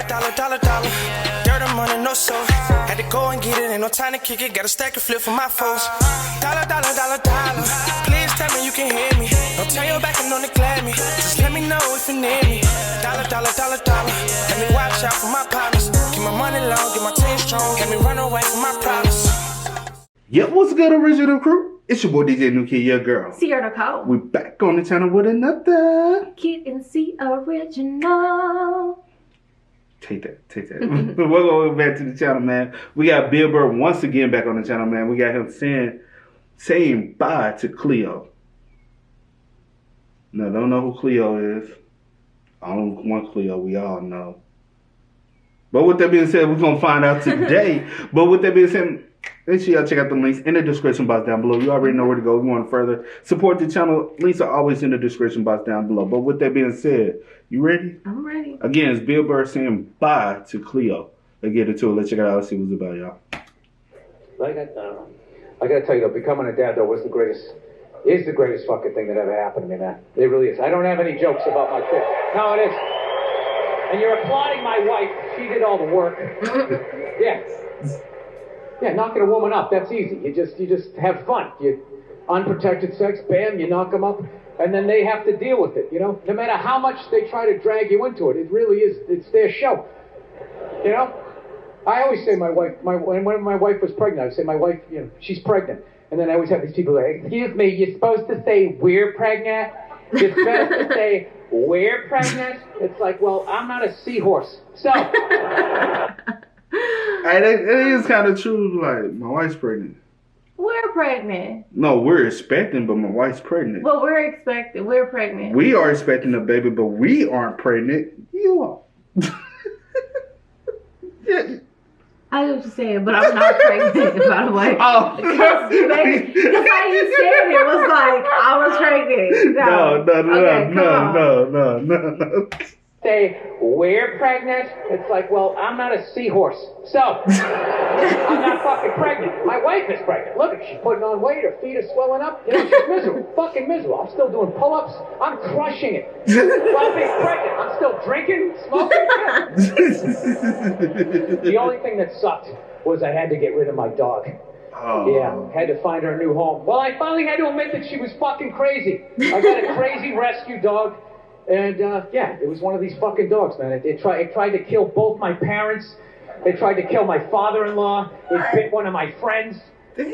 Dollar. Dirt and money, no soul. Had to go and get it, ain't no time to kick it. Got a stack and flip for my foes. Dollar. Please tell me you can hear me. Don't turn your back and don't neglect me. Just let me know if you need me. Dollar. Let me watch out for my partners. Keep my money long, get my team strong. Let me run away from my problems. Yep, what's good, original crew? It's your boy DJ New Kid, your girl. Sierra Nicole. We're back on the channel with another Kid and C original. Take that. Welcome back to the channel, man. We got Bill Burr once again back on the channel, man. We got him saying bye to Cleo. Now, don't know who Cleo is. I don't want Cleo, we all know. But with that being said, we're going to find out today. But with that being said, make sure y'all check out the links in the description box down below. You already know where to go if you want to further support the channel. Links are always in the description box down below. But with that being said, you ready? I'm ready. Again, it's Bill Burr saying bye to Cleo. Let's get into it. Let's check it out. Let's see what's about, y'all. I gotta tell you though, becoming a dad though is the greatest fucking thing that ever happened to me, man. It really is. I don't have any jokes about my kid. No, it is. And you're applauding my wife. She did all the work. Yeah, knocking a woman up, that's easy. You just have fun. You unprotected sex, bam, you knock them up, and then they have to deal with it, you know? No matter how much they try to drag you into it, it really is, it's their show. You know? I always say when my wife was pregnant, I would say my wife, you know, she's pregnant. And then I always have these people like, excuse me, you're supposed to say we're pregnant? You're supposed to say we're pregnant? It's like, well, I'm not a seahorse. So... It is kind of true. Like, my wife's pregnant. We're pregnant. No, we're expecting, but my wife's pregnant. Well, we're pregnant. We are expecting a baby, but we aren't pregnant. You are. Yeah. I know what you're saying, but I'm not pregnant, by the way. Oh. Because how you said it was like, I was pregnant. No. Say, we're pregnant? It's like, well, I'm not a seahorse. So, I'm not fucking pregnant. My wife is pregnant. Look, she's putting on weight. Her feet are swelling up. You know, she's miserable. Fucking miserable. I'm still doing pull-ups. I'm crushing it. While being pregnant, I'm still drinking, smoking. The only thing that sucked was I had to get rid of my dog. Oh. Yeah, had to find her a new home. Well, I finally had to admit that she was fucking crazy. I got a crazy rescue dog. And, yeah, it was one of these fucking dogs, man. It tried to kill both my parents. It tried to kill my father-in-law. It bit one of my friends.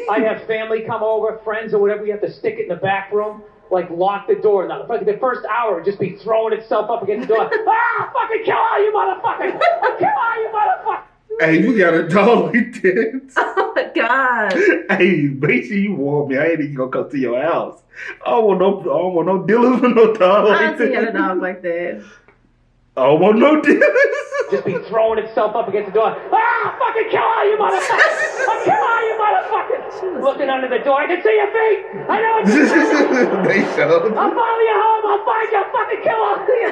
I have family come over, friends or whatever. We have to stick it in the back room, like lock the door. Now, the first hour would just be throwing itself up against the door. Fucking kill all you motherfuckers! Kill all you motherfuckers! Hey, you got a dog like that? Oh, my God. Hey, make sure you warn me. I ain't even gonna come to your house. I don't want no dealers with no dog like that. I see a dog like that. I don't want no dealers. Just be throwing itself up against the door. Fucking kill all you motherfuckers! Kill all you motherfuckers! Looking under the door, I can see your feet! I know it's They showed. I'll follow you home, I'll find you, I'll fucking kill all of you!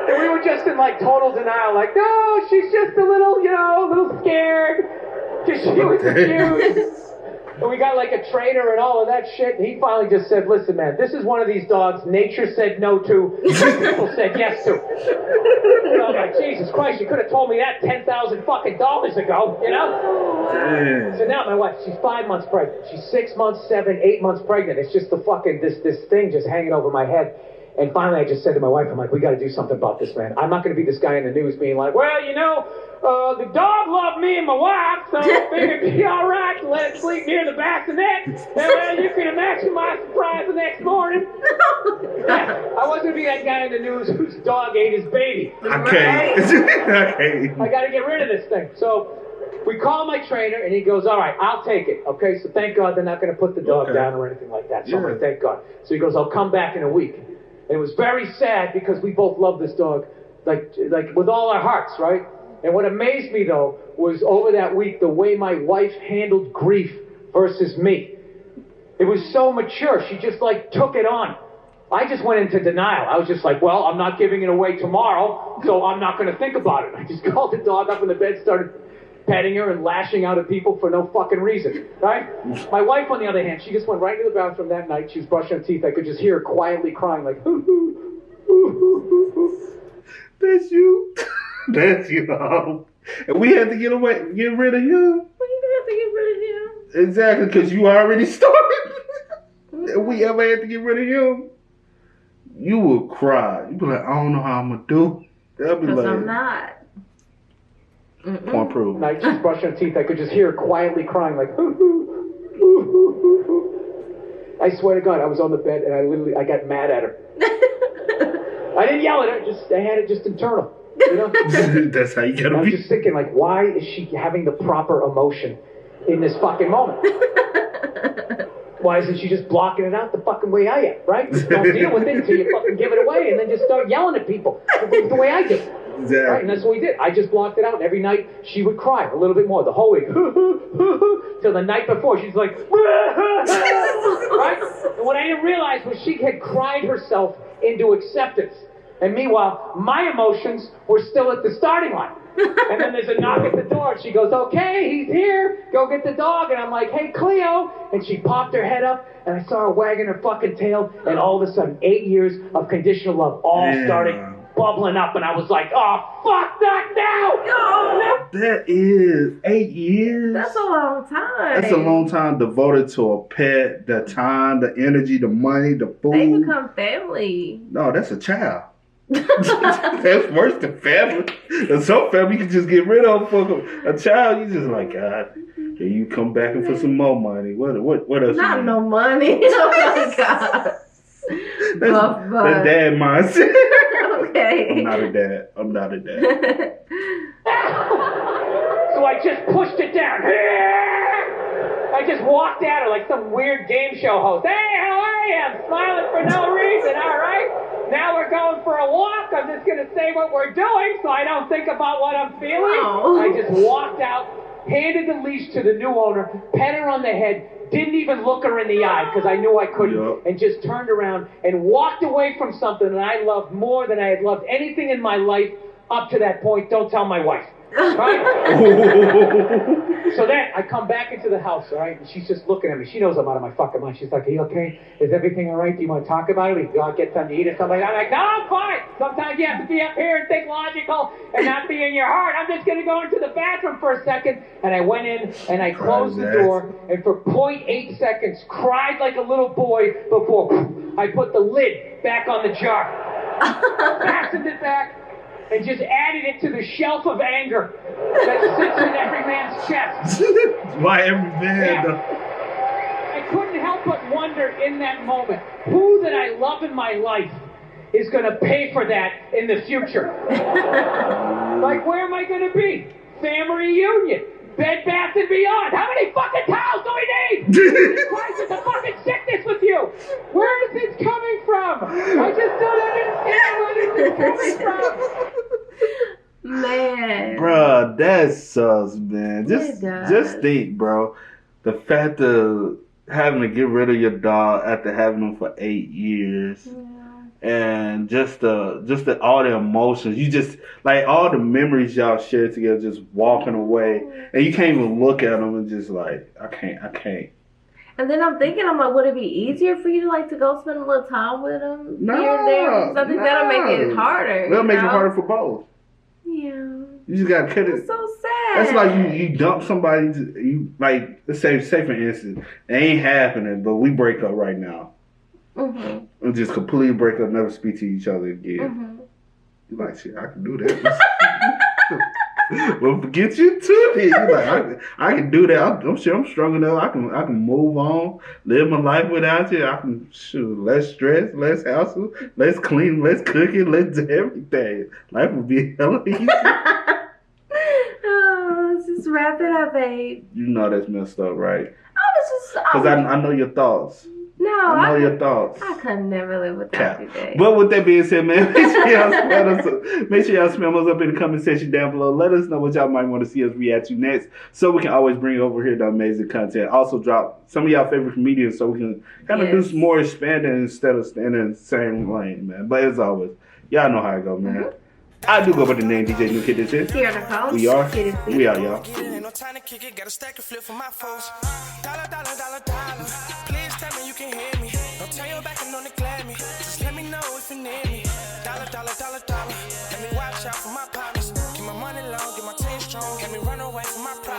And we were just in like total denial, like, no, she's just a little, you know, a little scared. Just she was confused. And we got like a trainer and all of that shit. And he finally just said, listen, man, this is one of these dogs nature said no to, people said yes to. And I was like, Jesus Christ, you could have told me that $10,000 fucking dollars ago, you know? Damn. So now my wife, she's 5 months pregnant. She's 6 months, 7, 8 months pregnant. It's just the fucking, this thing just hanging over my head. And finally, I just said to my wife, I'm like, we got to do something about this, man. I'm not going to be this guy in the news being like, well, you know, the dog loved me and my wife, so I figured it'd be all right to let it sleep near the bassinet. And well, you can imagine my surprise the next morning. I wasn't going to be that guy in the news whose dog ate his baby. Okay. I got to get rid of this thing. So we call my trainer, and he goes, all right, I'll take it. Okay, so thank God they're not going to put the dog down or anything like that. So I'm like, thank God. So he goes, I'll come back in a week. And it was very sad because we both love this dog, like with all our hearts, right? And what amazed me, though, was over that week, the way my wife handled grief versus me. It was so mature. She just, like, took it on. I just went into denial. I was just like, well, I'm not giving it away tomorrow, so I'm not going to think about it. I just called the dog up in the bed, started petting her and lashing out at people for no fucking reason, right? My wife, on the other hand, she just went right into the bathroom that night. She was brushing her teeth. I could just hear her quietly crying, like, hoo, hoo, hoo, hoo, hoo, hoo. That's you. That's and we had to get rid of him. We didn't have to get rid of him. Exactly, because you already started. If we ever had to get rid of him, you would cry. You'd be like, I don't know how I'm gonna do. They'll be Because like, I'm not. Point proof. And I just brushed her teeth. I could just hear her quietly crying, like, I swear to God, I was on the bed and I got mad at her. I didn't yell at her. I had it just internal. You know? That's how you gotta I was be. just thinking, like, why is she having the proper emotion in this fucking moment? Why isn't she just blocking it out the fucking way I am, right? Don't deal with it until you fucking give it away and then just start yelling at people the way I do. Exactly. Right? And that's what we did. I just blocked it out. And every night she would cry a little bit more the whole week. Till the night before she's like, right? And what I didn't realize was she had cried herself into acceptance. And meanwhile, my emotions were still at the starting line. And then there's a knock at the door, and she goes, okay, he's here, go get the dog. And I'm like, hey, Cleo. And she popped her head up, and I saw her wagging her fucking tail, and all of a sudden, 8 years of conditional love all started bubbling up, and I was like, oh, fuck that now! That is 8 years. That's a long time. That's a long time devoted to a pet, the time, the energy, the money, the food. They become family. No, that's a child. That's worse than family. And some family you can just get rid of. A child, you just like, God, here you come back for some more money. What else? Not no money. Oh my God. That's the dad mindset. Okay. I'm not a dad. So I just pushed it down. I just walked at her like some weird game show host. Hey, how are you? I'm smiling for no reason, all right? Now we're going for a walk. I'm just going to say what we're doing so I don't think about what I'm feeling. Oh. I just walked out, handed the leash to the new owner, pet her on the head, didn't even look her in the eye because I knew I couldn't, and just turned around and walked away from something that I loved more than I had loved anything in my life up to that point. Don't tell my wife. Right? So then I come back into the house, all right, and she's just looking at me. She knows I'm out of my fucking mind. She's like, are you okay? Is everything all right? Do you want to talk about it? Do you want to get something to eat or something like that? I'm like, no, I'm fine. Sometimes you have to be up here and think logical and not be in your heart. I'm just going to go into the bathroom for a second. And I went in and I closed the door and for 0.8 seconds cried like a little boy before I put the lid back on the jar. Fastened it back. And just added it to the shelf of anger that sits in every man's chest. Why every man? I couldn't help but wonder in that moment, who that I love in my life is going to pay for that in the future? Like, where am I going to be? Family reunion. Bed Bath & Beyond. How many fucking towels do we need? Jesus Christ, it's a fucking sickness with you. Where is this coming from? I just don't understand where this is coming from. Man. Bruh, that sucks, man. Just think, bro. The fact of having to get rid of your dog after having him for 8 years. And just the all the emotions, you just like all the memories y'all shared together, just walking away, and you can't even look at them and just like I can't. And then I'm like, would it be easier for you to like to go spend a little time with him No, here and there? Because I think that'll make it harder. That'll make it harder for both. Yeah. You just gotta cut it. It's so sad. That's like you dump somebody. You like let's say for instance, it ain't happening, but we break up right now. Mm-hmm. And just completely break up, never speak to each other again. Mm-hmm. You're like, shit, I can do that. Well, forget you too. Then you're like, I can do that. I'm sure I'm strong enough. I can move on, live my life without you. I can less stress, less hassle, less clean, less cooking, less everything. Life would be hella easy. Oh, let's just wrap it up, babe. You know that's messed up, right? Because I know your thoughts. No, I know your thoughts. I could never live without you, babe. But with that being said, man, make sure y'all spam us up in the comment section down below. Let us know what y'all might want to see us react to next, so we can always bring over here the amazing content. Also, drop some of y'all favorite comedians, so we can kind of do some more expanding instead of standing in the same lane, man. But as always, y'all know how it go, man. I do go by the name DJ New Kid. This is Here on the phone. We are, y'all. Ain't no time to kick it, got a stack of flip for my foes. Dollar, dollar, dollar, dollar. Please tell me you can hear me. Don't turn your back and don't neglect me. Just let me know if you need me. Dollar, dollar, dollar, dollar. Let me watch out for my partners. Give me run away from my pride.